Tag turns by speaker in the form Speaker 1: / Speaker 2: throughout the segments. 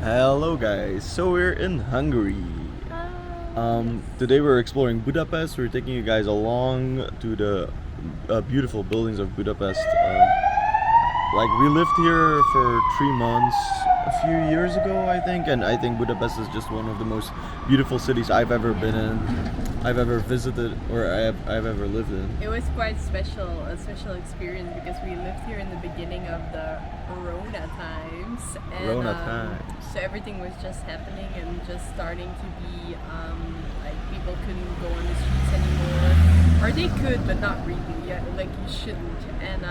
Speaker 1: Hello guys, so we're in Hungary. Today we're exploring Budapest. We're taking you guys along to the beautiful buildings of Budapest. Like we lived here for 3 months a few years ago, I think, and I think Budapest is just one of the most beautiful cities I've ever been in, I've ever visited, or I've ever lived in.
Speaker 2: It was quite special, a special experience because we lived here in the beginning of the Corona times. And, So everything was just happening and just starting to be like people couldn't go on the streets anymore, or they could, but not really. Yeah, like you shouldn't. And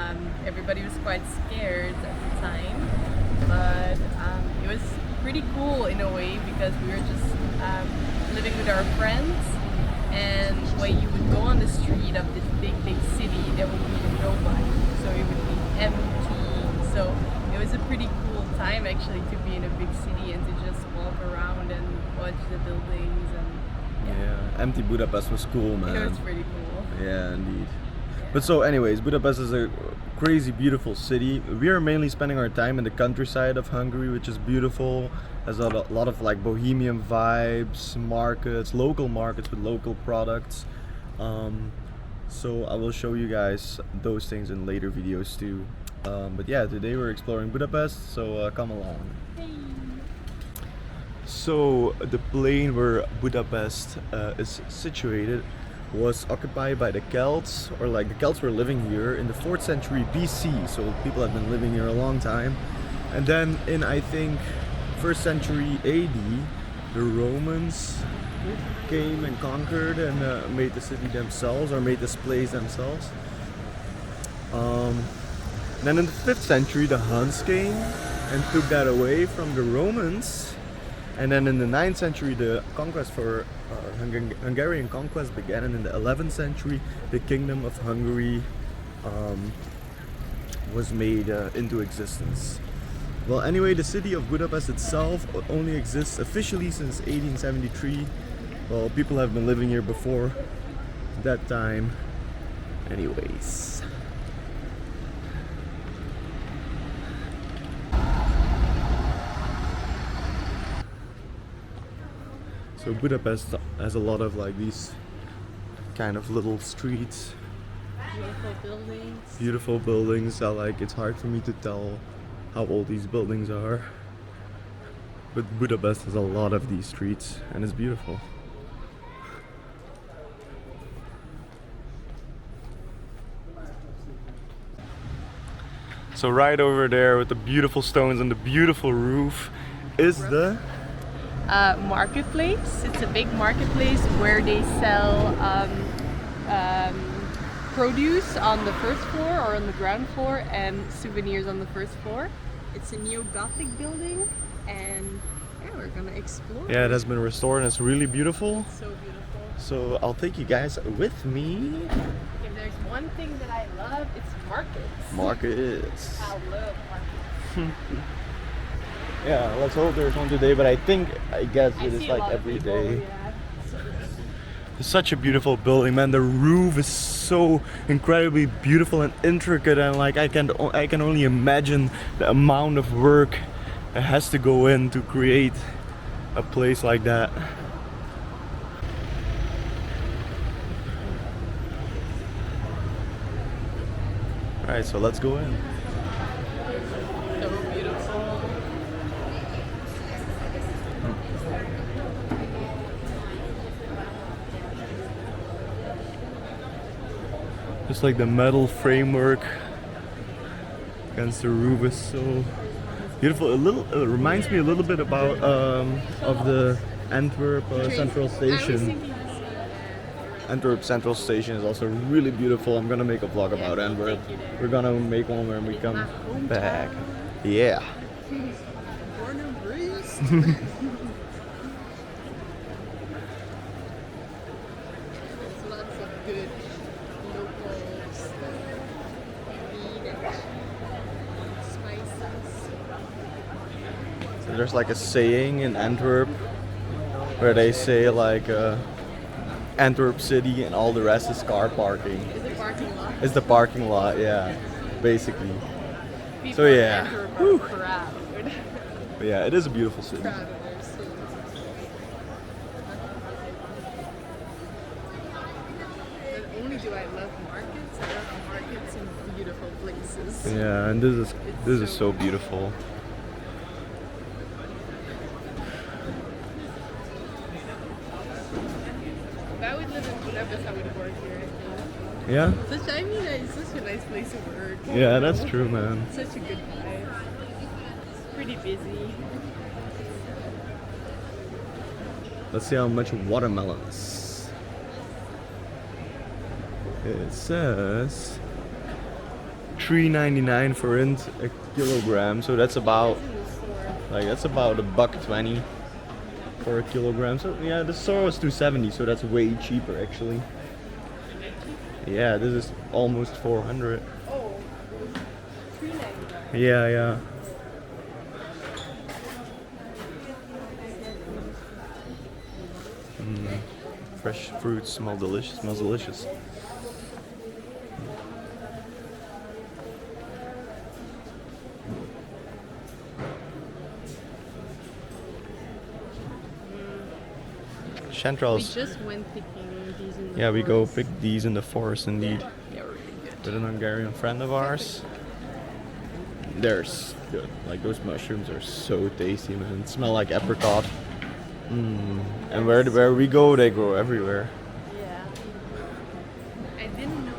Speaker 2: everybody was quite scared at the time, but it was pretty cool in a way because we were just living with our friends. And when you would go on the street of this big city, there would be nobody, so it would be empty. So it was a pretty cool time actually to be in a big city and to just walk around and watch the buildings and
Speaker 1: Empty Budapest was cool, man.
Speaker 2: it was pretty cool.
Speaker 1: Yeah, indeed. But so anyways, Budapest is a crazy beautiful city. We are mainly spending our time in the countryside of Hungary, which is beautiful. Has a lot of like bohemian vibes, markets, local markets with local products. So I will show you guys those things in later videos too. But yeah, today we're exploring Budapest, so come along. So the plain where Budapest is situated was occupied by the Celts, or like the Celts were living here in the 4th century BC, so people have been living here a long time. And then in I think 1st century AD, the Romans came and conquered and made the city themselves, or made this place themselves. Then in the 5th century the Huns came and took that away from the Romans. And then in the 9th century the conquest for Hungarian conquest began, and in the 11th century the Kingdom of Hungary was made into existence. Well, anyway, the city of Budapest itself only exists officially since 1873. Well, people have been living here before that time anyways. So Budapest has a lot of like these kind of little streets.
Speaker 2: Beautiful buildings.
Speaker 1: Beautiful buildings. It's hard for me to tell how old these buildings are. But Budapest has a lot of these streets and it's beautiful. So right over there with the beautiful stones and the beautiful roof is the
Speaker 2: Marketplace. It's a big marketplace where they sell produce on the first floor or on the ground floor and souvenirs on the first floor. It's a neo-Gothic building, and yeah, we're gonna explore.
Speaker 1: Yeah, it has been restored and it's really beautiful.
Speaker 2: It's so beautiful.
Speaker 1: So I'll take you guys with me.
Speaker 2: If there's one thing that I love, it's markets.
Speaker 1: Markets.
Speaker 2: I love markets.
Speaker 1: Yeah, let's hope there's one today, but I guess it is like every day.
Speaker 2: Yeah.
Speaker 1: It's such a beautiful building, man. The roof is so incredibly beautiful and intricate, and like I can only imagine the amount of work that has to go in to create a place like that. Alright, so let's go in.
Speaker 2: So beautiful.
Speaker 1: Just like the metal framework against the roof is so beautiful. It reminds me a little bit about of the Antwerp Central Station. Antwerp Central Station is also really beautiful. I'm gonna make a vlog about Antwerp. We're gonna make one when we come back. Yeah.
Speaker 2: Born and raised. There's lots of good local stuff, meat and spices.
Speaker 1: So there's like a saying in Antwerp where they say like Antwerp City and all the rest is car parking.
Speaker 2: Is it parking lot?
Speaker 1: It's the parking lot, yeah, basically.
Speaker 2: People
Speaker 1: So yeah.
Speaker 2: in Antwerp are proud.
Speaker 1: But yeah, it is a beautiful city.
Speaker 2: Proud of their city. Not only do I love markets, I love markets in beautiful places.
Speaker 1: Yeah, and this is so beautiful.
Speaker 2: If I would live in Budapest, I would work here, I think.
Speaker 1: Yeah?
Speaker 2: It's such a nice place to work.
Speaker 1: Yeah, that's true, man.
Speaker 2: Such a good vibe. It's pretty busy.
Speaker 1: Let's see how much watermelons. It says $3.99 for a kilogram, so that's about $1.20 for a kilogram. So yeah, the store was $2.70, so that's way cheaper actually. Yeah, this is almost 400.
Speaker 2: Oh, $3.99.
Speaker 1: Yeah, yeah. Fresh fruits smells delicious.
Speaker 2: We
Speaker 1: Chanterelles.
Speaker 2: just went picking these in the
Speaker 1: Yeah, we go
Speaker 2: forest.
Speaker 1: pick these in the forest indeed.
Speaker 2: Yeah, really good.
Speaker 1: With an Hungarian friend of ours. They're good. Like those mushrooms are so tasty, man. Smell like apricot. And where we go, they grow everywhere.
Speaker 2: Yeah. I didn't know.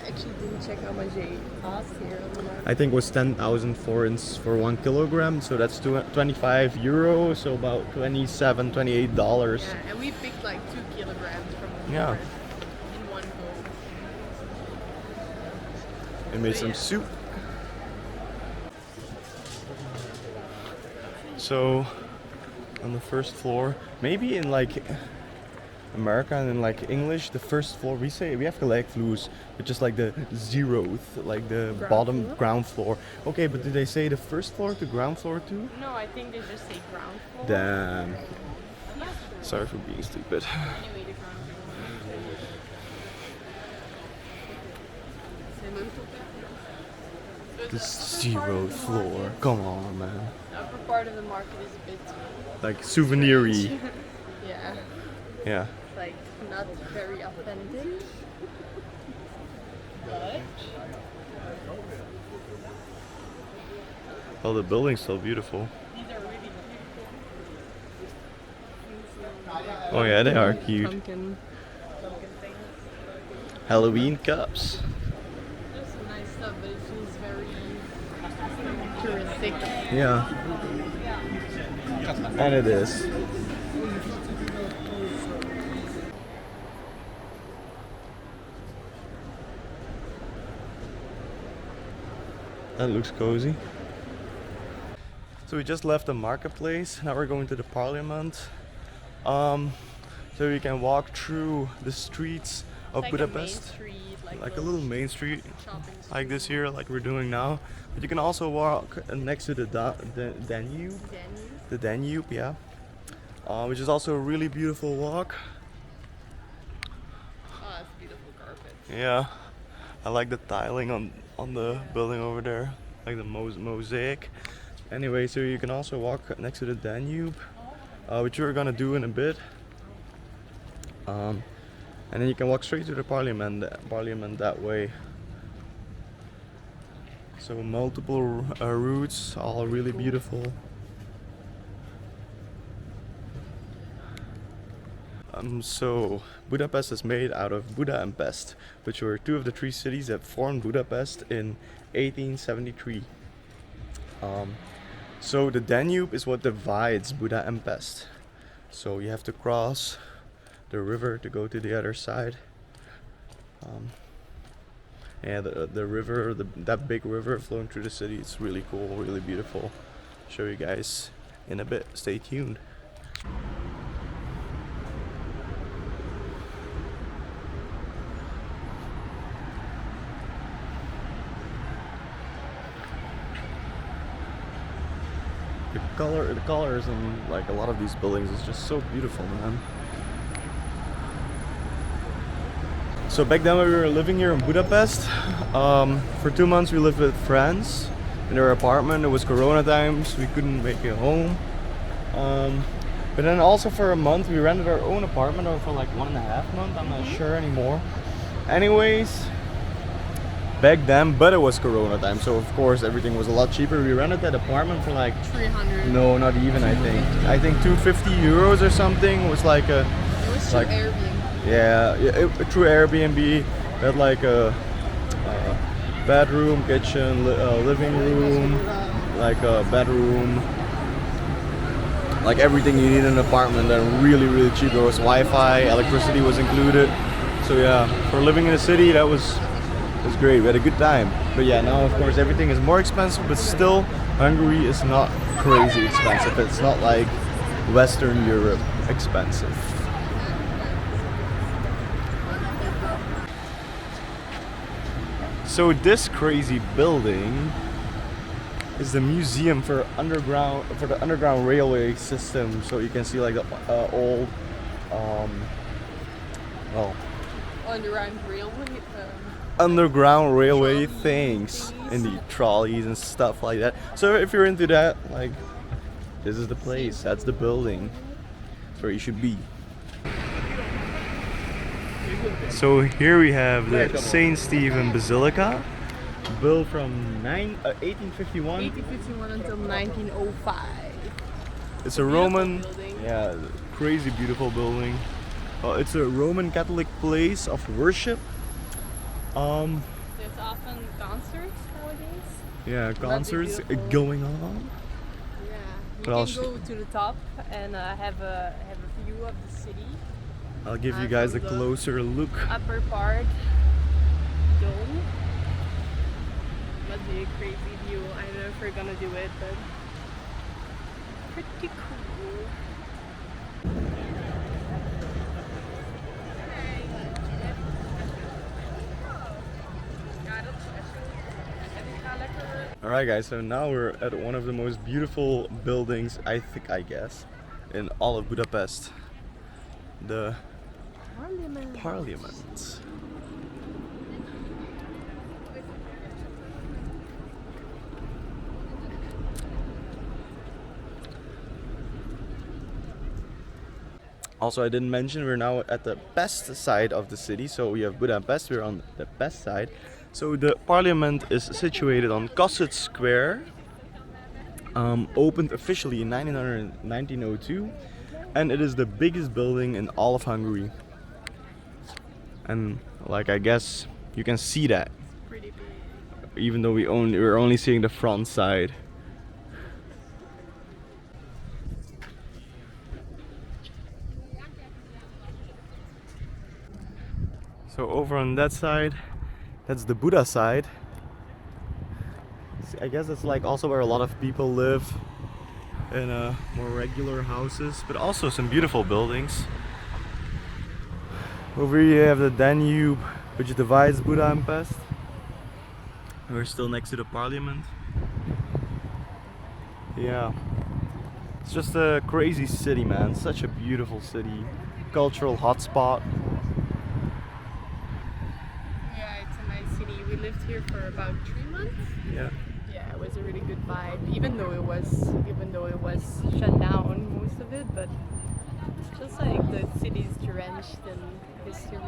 Speaker 2: Actually didn't check how much they cost here on the market.
Speaker 1: I think it was 10,000 forints for 1 kilogram, so that's 25 euros, so about $27, $28.
Speaker 2: Yeah, and we picked like 2 kilograms from the
Speaker 1: Yeah.
Speaker 2: forest in one go.
Speaker 1: We made
Speaker 2: So,
Speaker 1: some
Speaker 2: yeah.
Speaker 1: soup. So, on the first floor, maybe in like America and in like English, the first floor we have gelijkvloers, but just like the zeroth, like the bottom ground floor. Okay, but did they say the first floor to ground floor too?
Speaker 2: No, I think they just say ground floor.
Speaker 1: Damn.
Speaker 2: I'm not sure.
Speaker 1: Sorry for being stupid.
Speaker 2: Anyway, the ground floor.
Speaker 1: The zeroth floor. Come on, man.
Speaker 2: The upper part of the market is a bit
Speaker 1: Like souvenir-y.
Speaker 2: yeah,
Speaker 1: Yeah.
Speaker 2: like not very authentic. But
Speaker 1: Oh, the building's so beautiful.
Speaker 2: these are really cute.
Speaker 1: Oh yeah, they are cute.
Speaker 2: Pumpkin things.
Speaker 1: Halloween cups.
Speaker 2: There's some nice stuff, but it feels very touristic.
Speaker 1: Yeah. And it is. That looks cozy. So we just left the marketplace. Now we're going to the parliament. So you can walk through the streets of
Speaker 2: Like
Speaker 1: Budapest.
Speaker 2: a main street,
Speaker 1: Like a little main street,
Speaker 2: shopping
Speaker 1: like this here, like we're doing now. But you can also walk next to the Danube. The Danube, yeah. Which is also a really beautiful walk.
Speaker 2: Oh, it's beautiful carpet.
Speaker 1: Yeah, I like the tiling on the building over there, like the mosaic. Anyway, so you can also walk next to the Danube, which we're gonna do in a bit. And then you can walk straight to the parliament that way. So multiple routes, all really beautiful. So Budapest is made out of Buda and Pest, which were two of the three cities that formed Budapest in 1873. So the Danube is what divides Buda and Pest. So you have to cross the river to go to the other side. Yeah, the river, that big river flowing through the city, it's really cool, really beautiful. Show you guys in a bit. Stay tuned. The colors in like a lot of these buildings is just so beautiful, man. So back then when we were living here in Budapest, for 2 months we lived with friends. in our apartment. It was Corona times, we couldn't make it home. But then also for a month we rented our own apartment, or for like 1.5 months, I'm not sure anymore. Anyways, back then, but it was Corona time, so of course everything was a lot cheaper. We rented that apartment for like
Speaker 2: 300.
Speaker 1: no, not even. I think 250 euros or something. It was like a
Speaker 2: It was
Speaker 1: like
Speaker 2: through Airbnb.
Speaker 1: through Airbnb. We had like a bedroom, kitchen, living room, like a bedroom, like everything you need in an apartment, and really cheap. There was Wi-Fi, electricity was included. So yeah, for living in a city, that was great. We had a good time. But yeah, now of course everything is more expensive, but still Hungary is not crazy expensive. It's not like Western Europe expensive. So this crazy building is the museum for the underground railway system. So you can see like the old, underground railway things and the trolleys and stuff like that. So if you're into that, like, this is the place. That's the building. That's where you should be. So here we have the Saint Stephen Basilica, built from 1851.
Speaker 2: 1851 until 1905.
Speaker 1: It's a Roman, yeah, crazy beautiful building. It's a Roman Catholic place of worship.
Speaker 2: There's often concerts nowadays.
Speaker 1: Yeah, concerts going on.
Speaker 2: Yeah, you
Speaker 1: But
Speaker 2: can go to the top and have a view of the city.
Speaker 1: I'll give you guys a
Speaker 2: from the
Speaker 1: closer look.
Speaker 2: Upper part, dome. Must be a crazy view. I don't know if we're gonna do it, but pretty cool.
Speaker 1: Alright guys, so now we're at one of the most beautiful buildings, I guess, in all of Budapest. The Parliament. Also, I didn't mention we're now at the best side of the city. So we have Budapest, we're on the best side. So the Parliament is situated on Kossuth Square. Opened officially in 1902, and it is the biggest building in all of Hungary. And like, I guess you can see that,
Speaker 2: Pretty big.
Speaker 1: even though we're only seeing the front side. So over on that side, that's the Buddha side. I guess it's like also where a lot of people live in more regular houses, but also some beautiful buildings. Over here you have the Danube, which divides Budapest. We're still next to the Parliament. Yeah, it's just a crazy city, man. Such a beautiful city, cultural hotspot.
Speaker 2: Yeah, it's a nice city. We lived here for about 3 months.
Speaker 1: Yeah.
Speaker 2: Yeah, it was a really good vibe, even though it was shut down, most of it, but it's just like the city's drenched in history.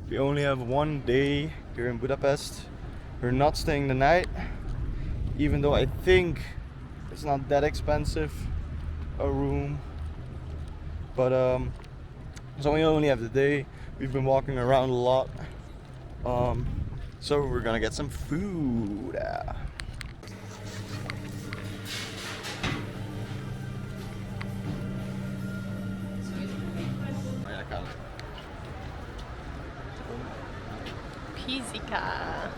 Speaker 1: We only have one day here in Budapest. We're not staying the night, even though I think it's not that expensive a room. But so we only have the day. We've been walking around a lot. So we're gonna get some food.
Speaker 2: Pizzica.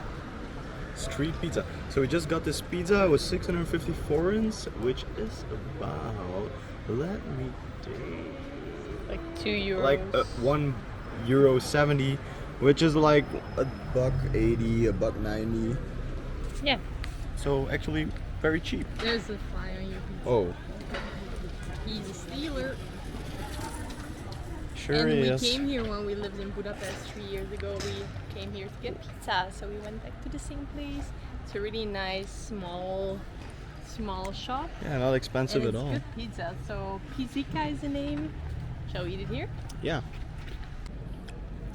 Speaker 1: Street pizza. So we just got this pizza. It was 650 forints, which is about, let me think,
Speaker 2: Like €2.
Speaker 1: like €1.70, which is like $1.80, $1.90.
Speaker 2: Yeah.
Speaker 1: So actually very cheap.
Speaker 2: There's a fly on your pizza.
Speaker 1: Oh,
Speaker 2: He's a stealer.
Speaker 1: Sure
Speaker 2: and
Speaker 1: is.
Speaker 2: we came here when we lived in Budapest 3 years ago. We came here to get pizza, so we went back to the same place. It's a really nice small shop.
Speaker 1: Yeah, not expensive
Speaker 2: and
Speaker 1: at all.
Speaker 2: It's good pizza. So Basilica is the name. Shall we eat it here?
Speaker 1: Yeah.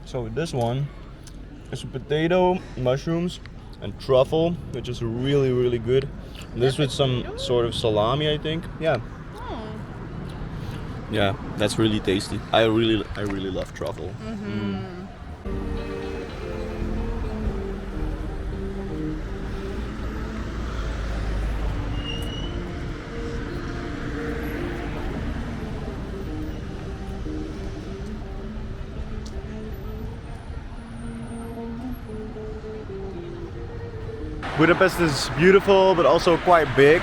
Speaker 1: So this one is potato, mushrooms, and truffle, which is really, really good. This with some sort of salami, I think. Yeah.
Speaker 2: Oh.
Speaker 1: Yeah, that's really tasty. I really love truffle. Budapest is beautiful, but also quite big.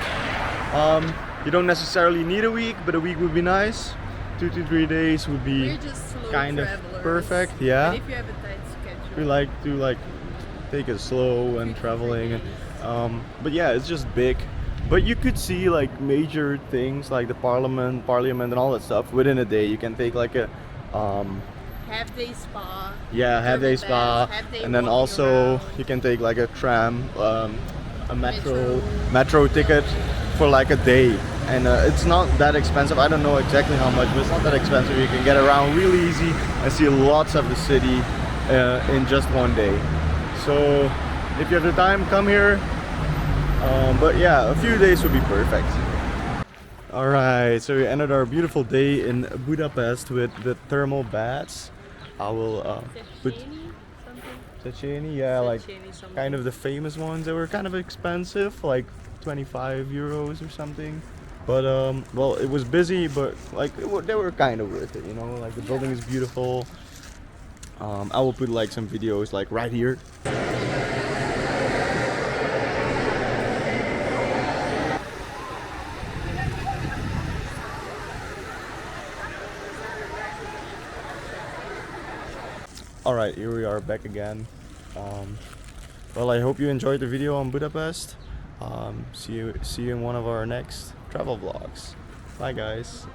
Speaker 1: You don't necessarily need a week, but a week would be nice. 2 to 3 days would be
Speaker 2: We're just slow
Speaker 1: kind of
Speaker 2: travelers.
Speaker 1: perfect. Yeah.
Speaker 2: But if you have a tight schedule.
Speaker 1: We like to take it slow and traveling. But yeah, it's just big. But you could see like major things like the parliament and all that stuff within a day. You can take like a
Speaker 2: half-day spa.
Speaker 1: yeah, half-day spa,
Speaker 2: half-day
Speaker 1: and then
Speaker 2: walking
Speaker 1: also
Speaker 2: around.
Speaker 1: you can take like a tram, a metro ticket for like a day, and it's not that expensive. I don't know exactly how much, but it's not that expensive. You can get around really easy and see lots of the city in just one day. So if you have the time, come here. But yeah, a few days would be perfect. Alright, so we ended our beautiful day in Budapest with the thermal baths. I will put Széchenyi, yeah, like kind of the famous ones. They were kind of expensive, like 25 euros or something. But well, it was busy, but like they were kind of worth it, you know. Like the building is beautiful. I will put like some videos like right here. Alright, here we are back again. Well, I hope you enjoyed the video on Budapest. See you in one of our next travel vlogs. Bye guys.